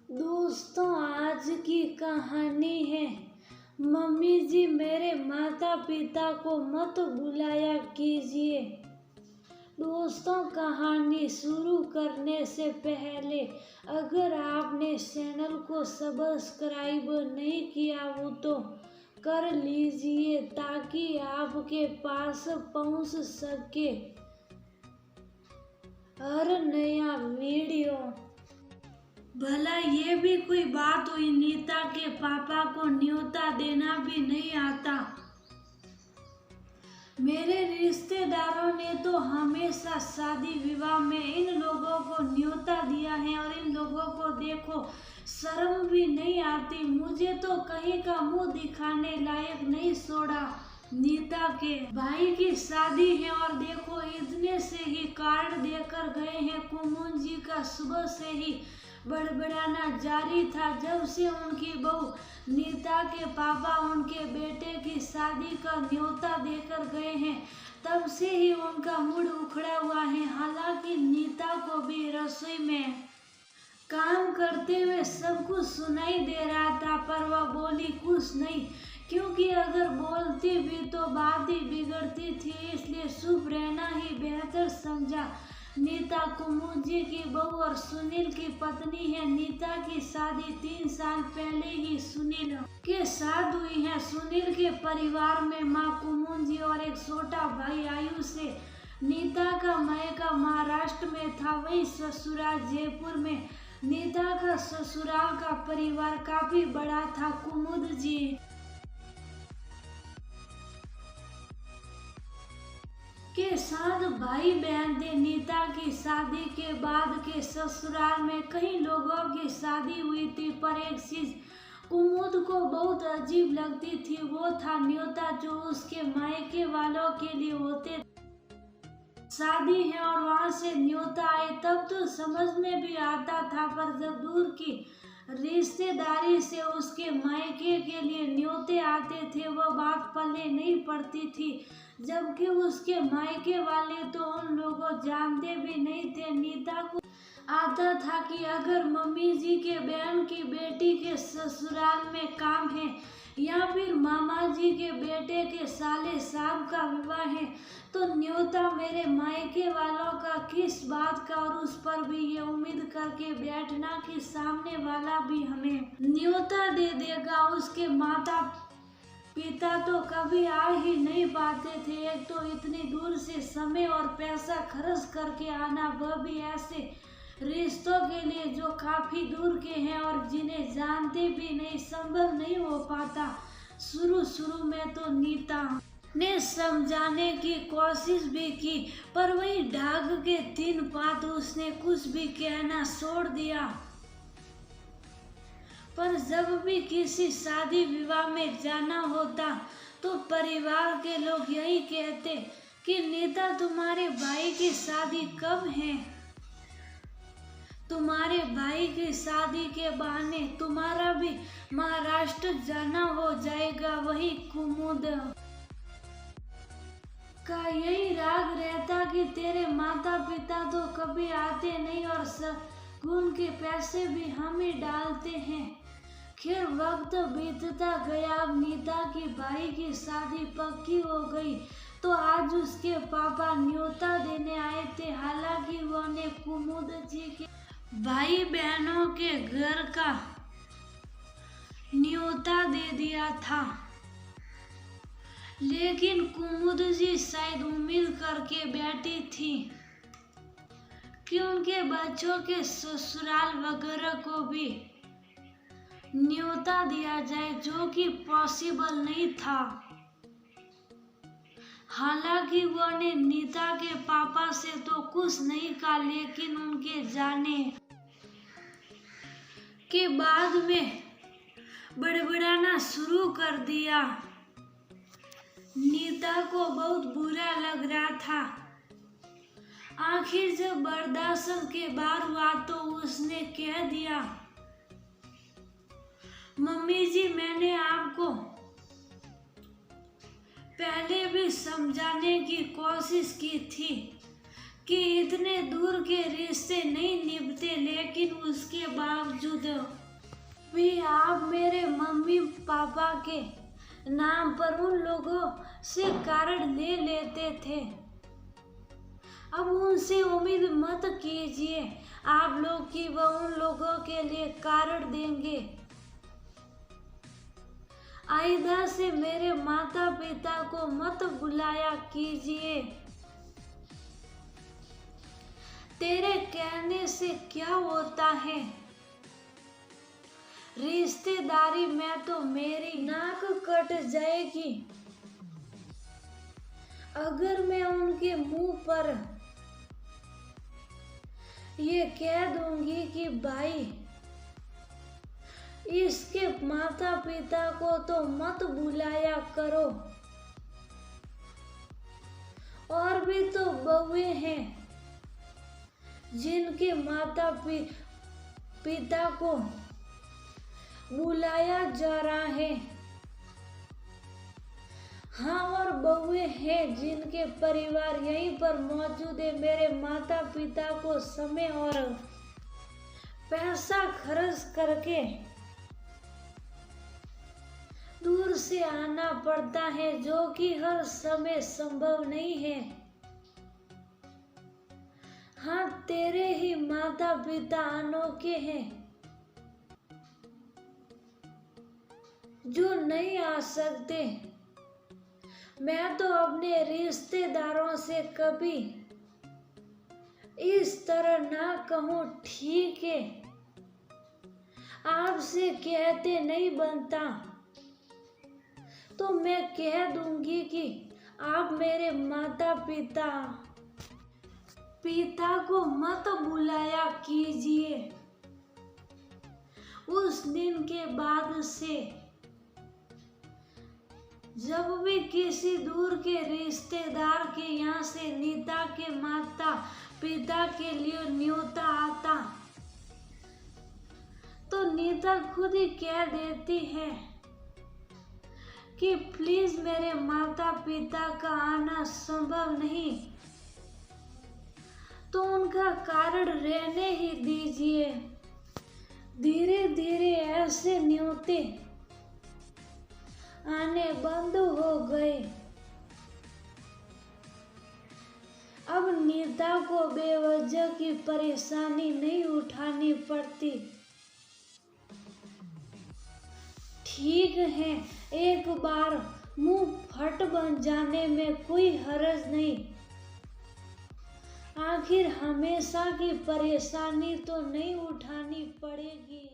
दोस्तों, आज की कहानी है। मम्मी जी, मेरे माता पिता को मत बुलाया कीजिए। दोस्तों, कहानी शुरू करने से पहले अगर आपने इस चैनल को सब्सक्राइब नहीं किया हो तो कर लीजिए ताकि आपके पास पहुंच सके हर नया वीडियो। भला ये भी कोई बात हुई, नीता के पापा को न्योता देना भी नहीं आता। मेरे रिश्तेदारों ने तो हमेशा शादी विवाह में इन लोगों को न्योता दिया है और इन लोगों को देखो शर्म भी नहीं आती। मुझे तो कहीं का मुंह दिखाने लायक नहीं छोड़ा। नीता के भाई की शादी है और देखो इतने से ही कार्ड देकर गए हैं। कुमुद जी का सुबह से ही बड़बड़ाना जारी था। जब से उनकी बहू नीता के पापा उनके बेटे की शादी का न्योता देकर गए हैं तब से ही उनका मूड उखड़ा हुआ है। हालांकि नीता को भी रसोई में काम करते हुए सब कुछ सुनाई दे रहा था, पर वह बोली कुछ नहीं, क्योंकि अगर बोलती भी तो बात ही बिगड़ती थी। इसलिए चुप रहना ही बेहतर समझा। नीता कुमुद जी की बहू और सुनील की पत्नी है। नीता की शादी 3 साल पहले ही सुनील के साथ हुई है। सुनील के परिवार में मां कुमुद जी और एक छोटा भाई आयुष है। नीता का मायका महाराष्ट्र में था, वही ससुराल जयपुर में। नीता का ससुराल का परिवार काफी बड़ा था। कुमुद जी के साथ भाई बहन थे। नीता की शादी के बाद के ससुराल में कई लोगों की शादी हुई थी, पर एक चीज कुमुद को बहुत अजीब लगती थी, वो था न्योता जो उसके मायके वालों के लिए होते। शादी है और वहां से न्योता आए तब तो समझ में भी आता था, पर जब दूर की रिश्तेदारी से उसके मायके के लिए न्योते आते थे वो बात पल्ले नहीं पड़ती थी। जबकि उसके मायके वाले तो उन लोगों जानते भी नहीं थे। नीता को आता था कि अगर मम्मी जी के बहन की बेटी के ससुराल में काम है या फिर मामा जी के बेटे के साले साहब का विवाह है तो न्योता मेरे मायके वालों का किस बात का, और उस पर भी ये उम्मीद करके बैठना कि सामने वाला भी हमें न्योता दे देगा। उसके माता पिता तो कभी आ ही नहीं पाते थे। एक तो इतनी दूर से समय और पैसा खर्च करके आना, वह भी ऐसे रिश्तों के लिए जो काफी दूर के हैं और जिन्हें जानते भी नहीं, संभव नहीं हो पाता। शुरू में तो नीता ने समझाने की कोशिश भी की, पर वही ढाक के 3 बात उसने कुछ भी कहना छोड़ दिया। पर जब भी किसी शादी विवाह में जाना होता तो परिवार के लोग यही कहते कि नीता तुम्हारे भाई की शादी कब है? तुम्हारे भाई की शादी के बहाने तुम्हारा भी महाराष्ट्र जाना हो जाएगा। वही कुमुद का यही राग रहता कि तेरे माता पिता तो कभी आते नहीं और शगुन के पैसे भी हम ही डालते हैं। खैर वक्त बीतता गया। अब नीता की भाई की शादी पक्की हो गई तो आज उसके पापा न्योता देने आए थे। हालांकि उन्होंने कुमुद जी के भाई बहनों के घर का न्योता दे दिया था, लेकिन कुमुद जी शायद उम्मीद करके बैठी थी कि उनके बच्चों के ससुराल वगैरह को भी न्योता दिया जाए, जो कि पॉसिबल नहीं था। हालांकि उन्होंने नीता के पापा से तो कुछ नहीं कहा, लेकिन उनके जाने के बाद में बड़बड़ाना शुरू कर दिया। नीता को बहुत बुरा लग रहा था। आखिर जब बर्दाश्त के बाहर हुआ तो उसने कह दिया, मम्मी जी मैंने आपको पहले भी समझाने की कोशिश की थी कि इतने दूर के रिश्ते नहीं निभते, लेकिन उसके बावजूद भी आप मेरे मम्मी पापा के नाम पर उन लोगों से कार्ड ले लेते थे। अब उनसे उम्मीद मत कीजिए आप लोग कि वह उन लोगों के लिए कार्ड देंगे। आइंदा से मेरे माता पिता को मत बुलाया कीजिए। तेरे कहने से क्या होता है, रिश्तेदारी में तो मेरी नाक कट जाएगी अगर मैं उनके मुंह पर ये कह दूंगी कि भाई इसके माता पिता को तो मत बुलाया करो। और भी तो बहुएं हैं जिनके माता पिता को बुलाया जा रहा है। हाँ, और बहुएं हैं जिनके परिवार यहीं पर मौजूद है। मेरे माता पिता को समय और पैसा खर्च करके दूर से आना पड़ता है, जो कि हर समय संभव नहीं है। हाँ, तेरे ही माता पिता अनोखे हैं जो नहीं आ सकते। मैं तो अपने रिश्तेदारों से कभी इस तरह ना कहूँ, ठीक है, आपसे कहते नहीं बनता तो मैं कह दूंगी कि आप मेरे माता पिता को मत बुलाया कीजिए। उस दिन के बाद से जब भी किसी दूर के रिश्तेदार के यहाँ से नीता के माता पिता के लिए न्योता आता तो नीता खुद ही कह देती है कि प्लीज मेरे माता पिता का आना संभव नहीं, तो उनका कारण रहने ही दीजिए। धीरे धीरे ऐसे न्योते आने बंद हो गए। अब नीता को बेवजह की परेशानी नहीं उठानी पड़ती। ठीक है, एक बार मुंह फट बन जाने में कोई हर्ज नहीं। आखिर हमेशा की परेशानी तो नहीं उठानी पड़ेगी।